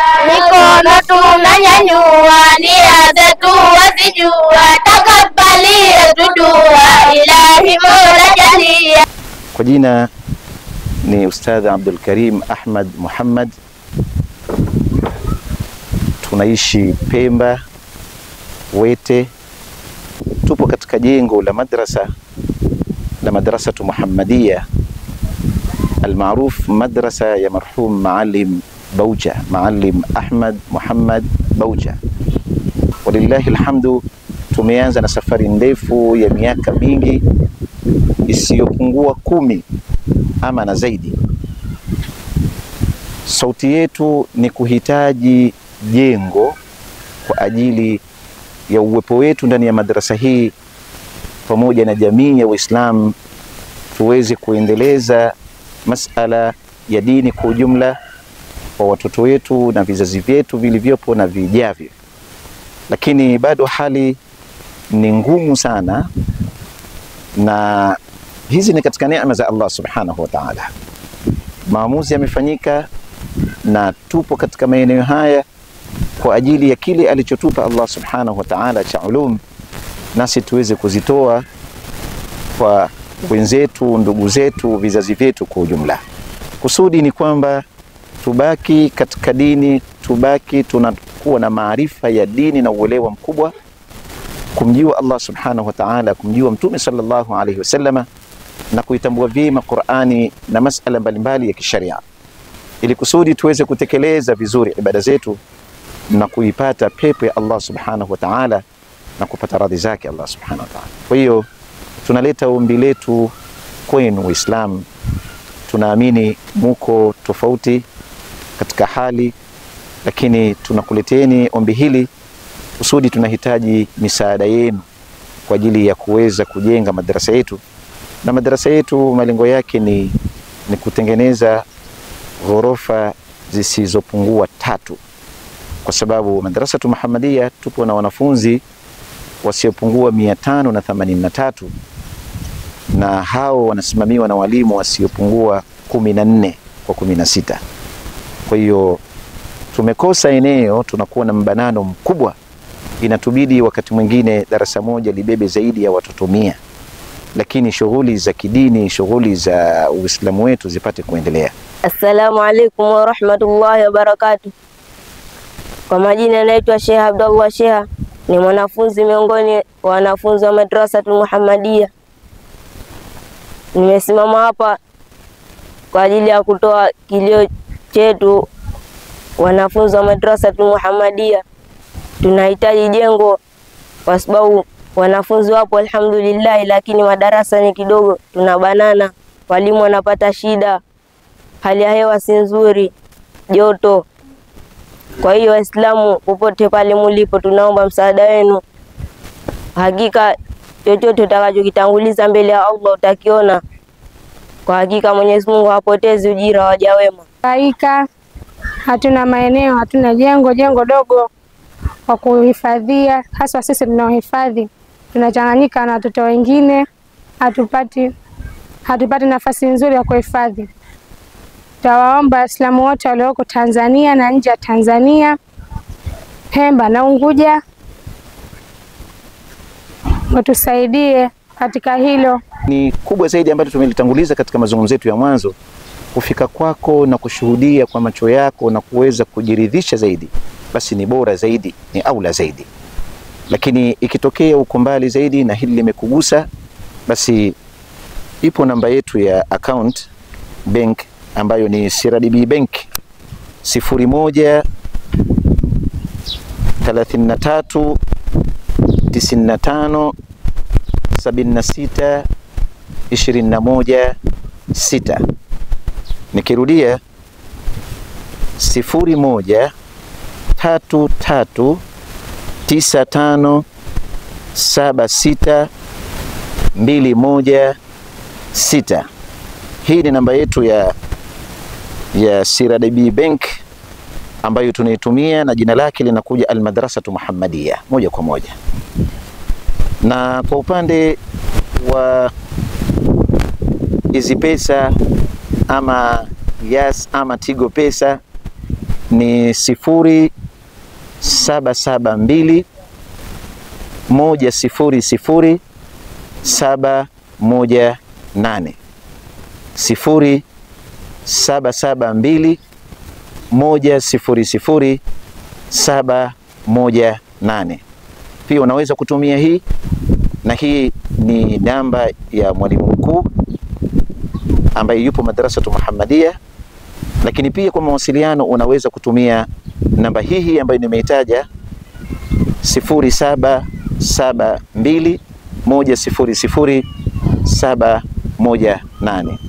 Mikono tunanyanyua, nia zetu wazijua, takabalia tudua, Ilahi Mola jalia. Kwa jina ni Ustadh Abdul Karim Ahmad Muhammad. Tunaishi Pemba Wete. Tupo katika jengo la madrasatu Muhammadia almaruf madrasa ya marhum Maalim Bauja, Maalim Ahmad Muhammad Bauja. Walillahi alhamdu, tumeanza na safari ndefu ya miaka mingi isiyopungua 10 ama na zaidi. Sauti yetu ni kuhitaji jengo kwa ajili ya uwepo wetu ndani ya madrasa hii, pamoja na jamii ya Uislamu, tuweze kuendeleza masala ya dini kwa ujumla kwa watoto wetu na vizazi vyetu vilivyopo na vijavyo. Lakini bado hali ni ngumu sana, na hizi ni katika neema za Allah subhanahu wa ta'ala. Maamuzi yamefanyika na tupo katika maeneo haya kwa ajili ya kile alichotupa Allah subhanahu wa ta'ala cha ulum, nasi tuweze kuzitoa kwa wenzetu, ndugu zetu, vizazi vyetu kwa ujumla. Kusudi ni kwamba tubaki katika dini, tubaki tunakuwa na maarifa ya dini na uelewa mkubwa, kumjua Allah subhanahu wa ta'ala, kumjua Mtume sallallahu alaihi wasallama, na kuitambua vyema Qur'ani na masala mbalimbali ya kisharia, ili kusudi tuweze kutekeleza vizuri ibada zetu na kuipata pepo ya Allah subhanahu wa ta'ala na kupata radhi zake Allah subhanahu wa ta'ala. Kwa hiyo tunaleta ombi letu kwenu Waislamu. Tunaamini muko tofauti katika hali, lakini tunakuleteni ombi hili kusudi tunahitaji misaada yenu kwa ajili ya kuweza kujenga madrasa yetu. Na madrasa yetu malengo yake ni kutengeneza ghorofa zisizopungua 3, kwa sababu madrasatu Muhammadia tupo na wanafunzi wasiopungua 583, na hao wanasimamiwa na walimu wasiopungua 14 kwa 16. Kwa hiyo tumekosa eneo, tunakuwa na mbanano mkubwa, inatubidi wakati mwingine darasa moja libebe zaidi ya watoto 100, lakini shughuli za kidini, shughuli za Uislamu wetu zipate kuendelea. Assalamu alaikum wa rahmatullahi wa barakatuh. Kwa majina naitwa Sheikh Abdullah Sheikh, ni mwanafunzi miongoni wa wanafunzi wa madrasatu Muhammadia. Nimesimama hapa kwa ajili ya kutoa kilio chetu wanafunzi wa madrasatu Muhammadia. Tunahitaji jengo kwa sababu wanafunzi wapo alhamdulillah, lakini madarasa ni kidogo, tunabanana, walimu wanapata shida, hali ya hewa si nzuri, joto. Kwa hiyo Waislamu popote pale mulipo, tunaomba msaada wenu. Hakika chochote utakachokitanguliza mbele ya Allah utakiona. Kwa hakika Mwenyezi Mungu hapotezi ujira wa waja wema. Hakika hatuna maeneo, hatuna jengo dogo kwa kuhifadhia, hasa sisi tunaohifadhi tunachanganyika na watoto wengine, hatupati nafasi nzuri ya kuhifadhi. Tawaomba Waislamu wote walioko Tanzania na nje ya Tanzania, Pemba na Unguja, watusaidie katika hilo. Ni kubwa zaidi ambalo tumelitanguliza katika mazungumzo yetu ya mwanzo, kufika kwako na kushuhudia kwa macho yako na kuweza kujiridhisha zaidi, basi ni bora zaidi, ni aula zaidi. Lakini ikitokea uko mbali zaidi na hili limekugusa, basi ipo namba yetu ya account bank ambayo ni CRDB Bank 01 33 95 76 21 6. Nikirudia 01 33 95 76 21 6. Hii ni namba yetu ya CRDB Bank ambayo tunaitumia, na jina lake linakuja Al-Madrasatu Muhammadia moja kwa moja. Na kwa upande wa hizi pesa ama Yas ama Tigo Pesa, ni 0772 100 718. 0772 100 718. Pia unaweza kutumia hii, na hii ni namba ya mwalimu mkuu ambaye yupo Madrasatu Muhammadia. Lakini pia kwa mawasiliano unaweza kutumia namba hii ambayo nimeitaja 0772 100 718.